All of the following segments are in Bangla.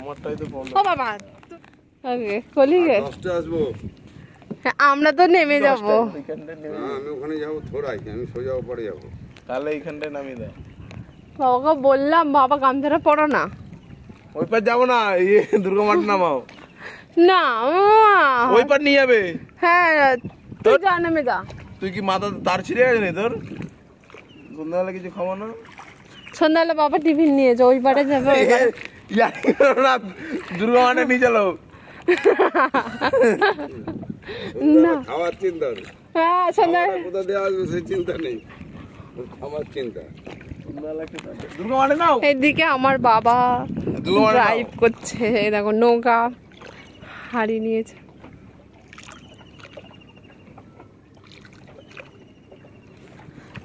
তোমারটাই তো বন্ধ। ও বাবা ওকে কলিগে 10টা আসবো। আমরা তো নেমে যাব। আমি ওখানে যাবো থোড়াই, আমি সোজা পরে যাবো। তাহলে এইখানটায় নামিয়ে দাও। বাবাকে বললাম বাবা গামছাটা পরো না। ওই পার যাবো না, দুর্গা মাঠ নামাও। না ওই পার নিয়ে যাবে। হ্যাঁ তুই যা নেমে যা। তুই কি মাথা তার ছিঁড়ে গেছে নি তোর? সন্ধ্যাবেলা কিছু খাবো না? সন্ধ্যাবেলা বাবা টিফিন নিয়েছে, ওই পারে যাবে। দুর্গা মাঠে নিয়ে চলো। না খাওয়ার চিন্তা নেই। হ্যাঁ সন্ধ্যা কোথা দিয়ে আসবে সেই চিন্তা নেই, খাওয়ার চিন্তা। দুর্গা মাঠে নাও। এদিকে আমার বাবা ড্রাইভ করছে, দেখো নৌকা হাড়ি নিয়েছে।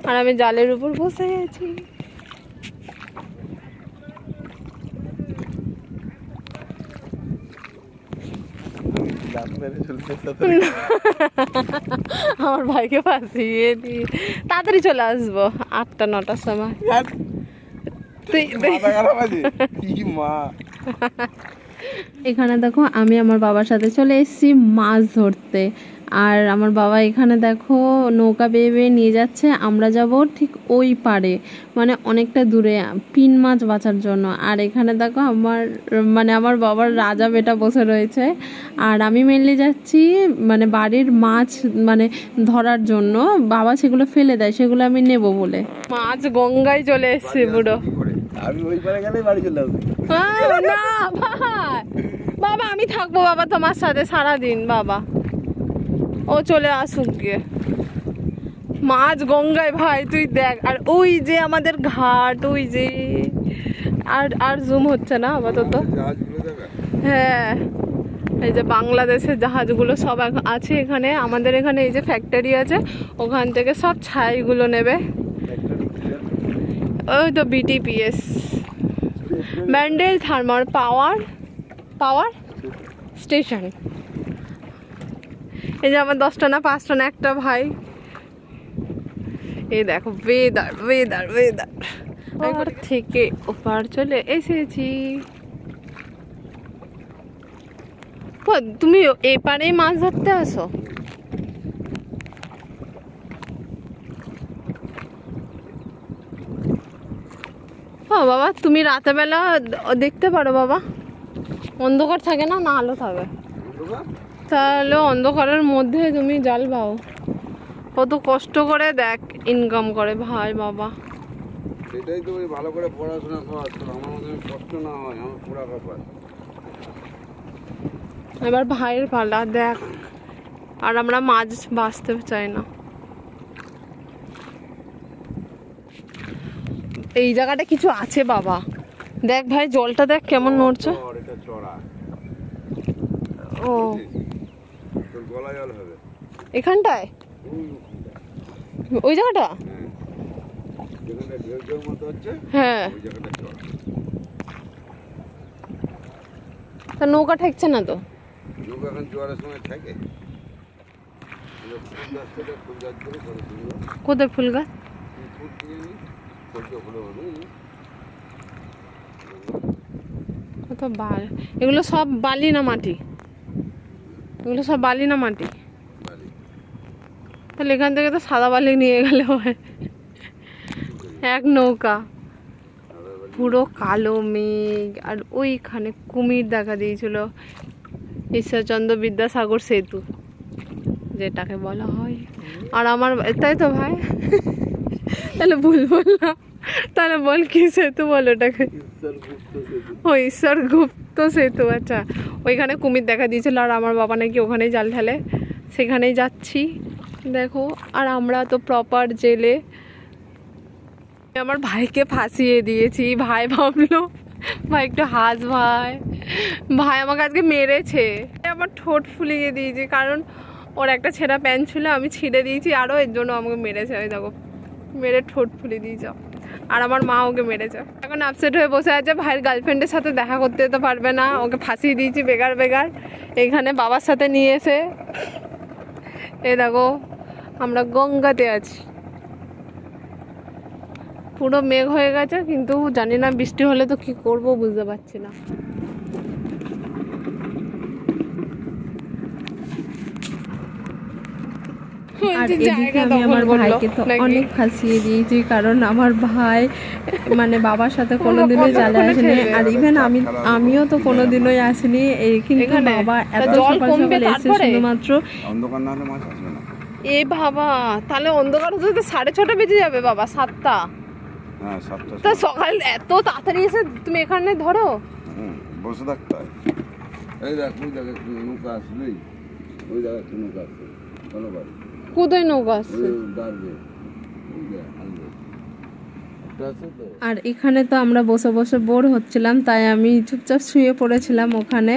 আর আমি জালের উপর বসে গেছি। আমার ভাইকে ফাঁসিয়ে দিয়ে তাড়াতাড়ি চলে আসবো 8টা 9টার সময়। এখানে দেখো আমি আমার বাবার সাথে চলে এসেছি মাছ ধরতে। আর আমার বাবা এখানে দেখো নৌকা বেয়ে বেয়ে নিয়ে যাচ্ছে, আমরা যাব ঠিক ওই পারে, মানে অনেকটা দূরে পিন মাছ বাঁচার জন্য। আর এখানে দেখো আমার বাবার রাজা বেটা বসে রয়েছে। আর আমি মেনলি যাচ্ছি মানে বাড়ির মাছ ধরার জন্য, বাবা সেগুলো ফেলে দেয়, সেগুলো আমি নেব বলে। মাছ গঙ্গায় চলে এসছে পুরো। আমি ওই পারে গেলে বাড়ি চলে আসবো। না ভাই, বাবা আমি থাকবো বাবা তোমার সাথে সারাদিন। বাবা ও চলে আসুক গিয়ে। মাছ গঙ্গায় ভাই তুই দেখ। আর ওই যে আমাদের ঘাট, ওই যে আর জুম হচ্ছে না আপাতত। হ্যাঁ এই যে বাংলাদেশের জাহাজগুলো সব আছে এখানে। আমাদের এখানে এই যে ফ্যাক্টরি আছে, ওখান থেকে সব ছাইগুলো নেবে। ওই তো BTPS, Bandel thermal power station. এই যে আমার 10টা না 5টা না একটা ভাই। এই দেখো ওয়েদার ওপার থেকে ওপার চলে এসেছি। তুমি এপারেই মাছ ধরতে আসো? ও বাবা তুমি রাতে বেলা দেখতে পারো বাবা, অন্ধকার থাকে না, না আলো থাকে, তাহলে অন্ধকারের মধ্যে তুমি জাল পাও। কত কষ্ট করে দেখ ইনকাম করে ভাই বাবা। সেটাই তো ভালো করে পড়াশোনা কর, আমার মতো কষ্ট না হয়, আমার পুরা ব্যাপার। এবার ভাইয়ের পালা দেখ। আর আমরা মাছ বাঁচতে চাই না। এই জায়গাটা কিছু আছে বাবা, দেখ ভাই জলটা দেখ কেমন নড়ছে। ও গলা জল হবে এখানটায়, ওই জায়গাটা। হ্যাঁ তা নৌকা ঠেকছে না তো? নৌকা এখন জোয়ারের সময় থাকে। কোথায় ফুল গাছ? কত এগুলো সব বালি না মাটি? এগুলো সব বালি না মাটি? তাহলে এখান থেকে তো সাদা বালি নিয়ে গেলে হয়। এক নৌকা পুরো কালো মেঘ। আর ওইখানে কুমির দেখা দিয়েছিল, ঈশ্বরচন্দ্র বিদ্যাসাগর সেতু যেটাকে বলা হয়। আর আমার তাই তো ভাই, তাহলে ভুল বললাম, তাহলে বল কি সেতু বল ওটাকে? ও ঈশ্বরগুপ্ত সেতু। আচ্ছা ওইখানে কুমির দেখা দিয়েছিল, আর আমার বাবা নাকি ওখানেই জাল ঢালে, সেখানেই যাচ্ছি দেখো। আর আমরা তো প্রপার জেলে। আমার ভাইকে ফাঁসিয়ে দিয়েছি। ভাই ভাবলো, ভাই একটু হাস ভাই আমাকে আজকে মেরেছে। আমার ঠোঁট ফুলিয়ে দিয়েছি, কারণ ওর একটা ছেঁড়া প্যান্ট ছিল, আমি ছিঁড়ে দিয়েছি আরও, এর জন্য আমাকে মেরেছে। ওই দেখো মেরে ঠোঁট ফুলিয়ে দিয়েছে। আর আমার মা ওকে মেরেছে। এখন আপসেট হয়ে বসে আছে, ভাইয়ের গার্লফ্রেন্ডের সাথে দেখা করতে যেতে পারবে না, ওকে ফাঁসিয়ে দিয়েছি বেগার। এখানে বাবার সাথে নিয়ে এসে এই দেখো আমরা গঙ্গাতে আছি। পুরো মেঘ হয়ে গেছে, কিন্তু জানি না বৃষ্টি হলে তো কি করব বুঝতে পারছি না। আর এদিকে আমি আমার ভাইকে তো অনেক ফাঁসিয়ে দিয়েছি, কারণ আমার ভাই মানে বাবার সাথে কোনোদিনই জালে আসেনি, আর ইভেন আমিও তো কোনোদিনই আসিনি। কিন্তু বাবা এত সকাল সকাল এসে শুধুমাত্র অন্ধকার না হলে মাছ আসবে না। এ বাবা, তাহলে অন্ধকার হতে হতে 6:30 বেজে যাবে বাবা, 7টা। হ্যাঁ 7টা। তা সকাল এত তাড়াতাড়ি এসে তুমি এখানে ধরো? বসে থাকতে হয়। এই দেখ ওই জায়গায় নৌকা আসলেই, ওই জায়গায় নৌকা আসছে ভালো ভাই। কোথায় নৌকা আসছে? আর এখানে তো আমরা বসে বসে বোর হচ্ছিলাম, তাই আমি চুপচাপ শুয়ে পড়েছিলাম ওখানে।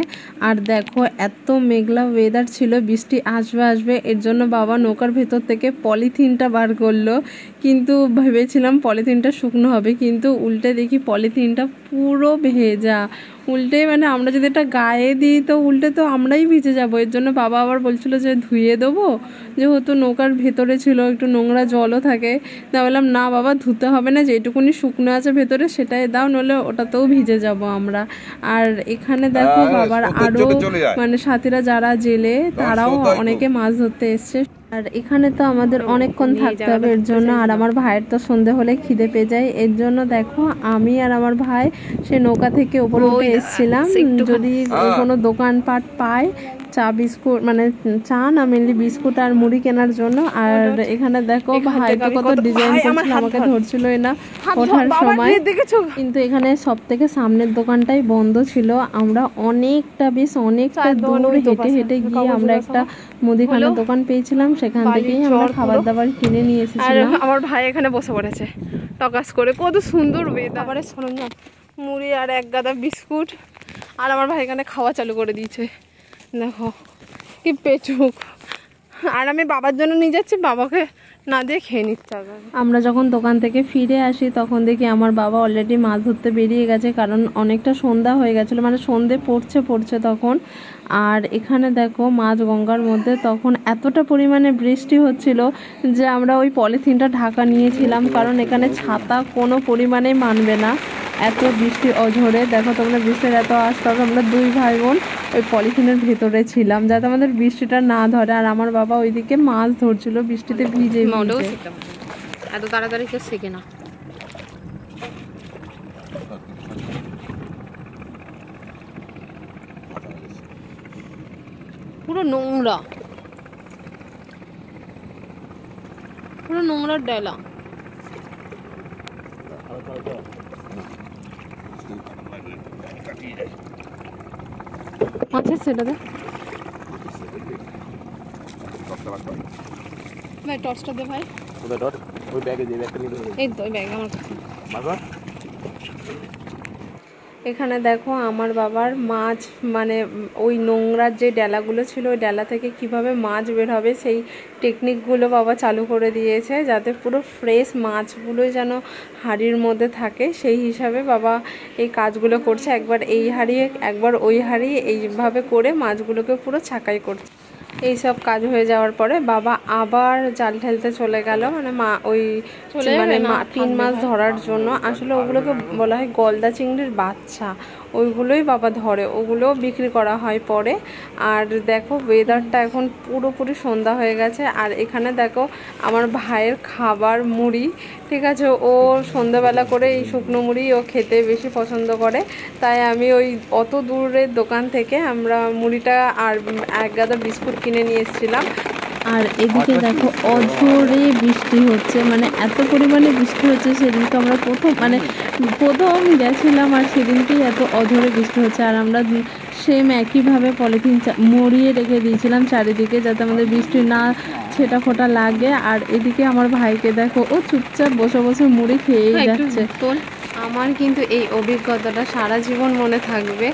আর দেখো এত মেঘলা ওয়েদার ছিল, বৃষ্টি আসবে আসবে, এর জন্য বাবা নৌকার ভেতর থেকে পলিথিনটা বার করলো। কিন্তু ভেবেছিলাম পলিথিনটা শুকনো হবে, কিন্তু উল্টে দেখি পলিথিনটা পুরো ভেজা। উল্টে মানে আমরা যদি এটা গায়ে দিই তো উল্টে তো আমরাই ভিজে যাবো। এর জন্য বাবা আবার বলছিল যে ধুয়ে দেবো, যেহেতু নৌকার ভেতরে ছিল, একটু নোংরা জলও থাকে। তা বললাম না বাবা, ধুতে হবে না, যেটুকুনি শুকনো আছে ভেতরে সেটাই দাও, নইলে ওটাতেও ভিজে যাব আমরা। আর এখানে দেখো বাবার আরো মানে সাথীরা যারা জেলে, তারাও অনেকে মাছ ধরতে এসছে। আর এখানে তো আমাদের অনেকক্ষণ থাকতে হবে এর জন্য। আর আমার ভাইয়ের তো সন্ধে হলে খিদে পেয়ে যায়, এর জন্য দেখো আমি আর আমার ভাই সে নৌকা থেকে উপরে উঠে এসেছিলাম, যদি কোনো দোকানপাট পাই চা বিস্কুট, মানে চা না মেনলি বিস্কুট আর মুড়ি কেনার জন্য। আর এখানে দেখো ভাই তো কত ডিজাইন করছিল, আমাকে ধরছিল না ওঠার সময়। কিন্তু এখানে সব থেকে সামনের দোকানটাই বন্ধ ছিল। আমরা অনেকটা দূর হেঁটে হেঁটে গিয়ে আমরা একটা মুদিখানার দোকান পেয়েছিলাম, সেখান থেকেই আমরা খাবার দাবার কিনে নিয়ে এসেছিলাম। আমার ভাই এখানে বসে পড়েছে টকাস করে, কত সুন্দর খাবারের সরঞ্জাম, মুড়ি আর এক গাদা বিস্কুট। আর আমার ভাই এখানে খাওয়া চালু করে দিয়েছে, দেখো কি পেচুক। আর আমি বাবার জন্য নিয়ে যাচ্ছি, বাবাকে না দিয়ে খেয়ে নিচ্ছে। আমরা যখন দোকান থেকে ফিরে আসি তখন দেখি আমার বাবা অলরেডি মাছ ধরতে বেরিয়ে গেছে, কারণ অনেকটা সন্ধ্যা হয়ে গেছিলো, মানে সন্ধে পড়ছে তখন। আর এখানে দেখো মাছ গঙ্গার মধ্যে তখন এতটা পরিমাণে বৃষ্টি হচ্ছিল যে আমরা ওই পলিথিনটা ঢাকা নিয়েছিলাম, কারণ এখানে ছাতা কোনো পরিমাণেই মানবে না, এত বৃষ্টি অঝরে। দেখো তোমরা বৃষ্টির এত আসতে, আমরা দুই ভাই বোন ওই পলিথিনের ভেতরে ছিলাম যাতে আমাদের বৃষ্টিটা না ধরে। আর আমার বাবা ওইদিকে মাছ ধরছিল বৃষ্টিতে ভিজে। এত তাড়াতাড়ি কেউ শেখে না। পুরো নোংরার ডেলা। আচ্ছা সেটা দে ভাই, টর্চটা দে ভাই। ওই ব্যাগে দে, এই তো ওই ব্যাগ আমার কাছে। এখানে দেখো আমার বাবার মাছ, মানে ওই নোংরার যে ডেলাগুলো ছিল ওই ডেলা থেকে কিভাবে মাছ বের হবে সেই টেকনিকগুলো বাবা চালু করে দিয়েছে, যাতে পুরো ফ্রেশ মাছগুলোই যেন হাঁড়ির মধ্যে থাকে। সেই হিসাবে বাবা এই কাজগুলো করছে, একবার এই হাঁড়ি একবার ওই হাঁড়ি, এইভাবে করে মাছগুলোকে পুরো ছাঁকাই করছে। এই সব কাজ হয়ে যাওয়ার পরে বাবা আবার জাল ঠেলতে চলে গেল, মানে ওই মানে তিন মাছ ধরার জন্য। আসলে ওগুলোকে বলা হয় গলদা চিংড়ির বাচ্চা, ওইগুলোই বাবা ধরে, ওগুলোও বিক্রি করা হয় পরে। আর দেখো ওয়েদারটা এখন পুরোপুরি সন্ধ্যা হয়ে গেছে। আর এখানে দেখো আমার ভাইয়ের খাবার মুড়ি, ঠিক আছে, ও সন্ধ্যাবেলা করে এই শুকনো মুড়ি ও খেতে বেশি পছন্দ করে, তাই আমি ওই অত দূরের দোকান থেকে আমরা মুড়িটা আর এক গাদা বিস্কুট কিনে নিয়ে এসেছিলাম। আর এদিকে দেখো অঝরে বৃষ্টি হচ্ছে, মানে এত পরিমাণে বৃষ্টি হচ্ছে। সেদিনকে আমরা প্রথম গেছিলাম আর সেদিনকেই এত অঝরে বৃষ্টি হচ্ছে। আর আমরা সেম একইভাবে পলিথিন মরিয়ে রেখে দিয়েছিলাম চারিদিকে, যাতে আমাদের বৃষ্টি না ছেটা ফোটা লাগে। আর এদিকে আমার ভাইকে দেখো, ও চুপচাপ বসে বসে মুড়ি খেয়েই যাচ্ছে। আমার কিন্তু এই অভিজ্ঞতাটা সারা জীবন মনে থাকবে,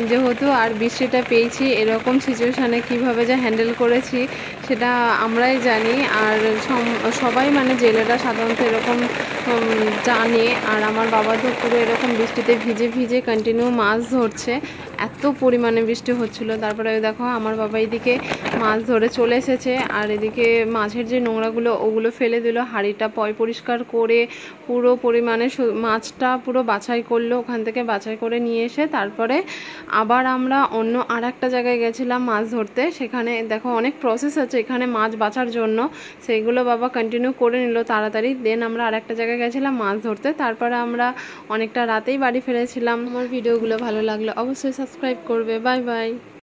যেহেতু আর বৃষ্টিটা পেয়েছি, এরকম সিচুয়েশানে কিভাবে যে হ্যান্ডেল করেছি সেটা আমরাই জানি। আর সবাই মানে জেলেরা সাধারণত এরকম জানে। আর আমার বাবা তো পুরো এরকম বৃষ্টিতে ভিজে ভিজে কন্টিনিউ মাছ ধরছে, এত পরিমাণে বৃষ্টি হচ্ছিল। তারপরে দেখো আমার বাবা এদিকে মাছ ধরে চলে এসেছে, আর এদিকে মাছের যে নোংরাগুলো ওগুলো ফেলে দিল, হাঁড়িটা পরিষ্কার করে পুরো পরিমাণে মাছটা পুরো বাছাই করলো। ওখান থেকে বাছাই করে নিয়ে এসে তারপরে আবার আমরা অন্য আর একটা জায়গায় গেছিলাম মাছ ধরতে। সেখানে দেখো অনেক প্রসেস আছে এখানে মাছ বাছার জন্য, সেইগুলো বাবা কন্টিনিউ করে নিল তাড়াতাড়ি। দেন আমরা আর একটা জায়গায় গেছিলাম মাছ ধরতে, তারপরে আমরা অনেকটা রাতেই বাড়ি ফিরেছিলাম। আমার ভিডিওগুলো ভালো লাগলে অবশ্যই সাবস্ক্রাইব করবে। Bye bye.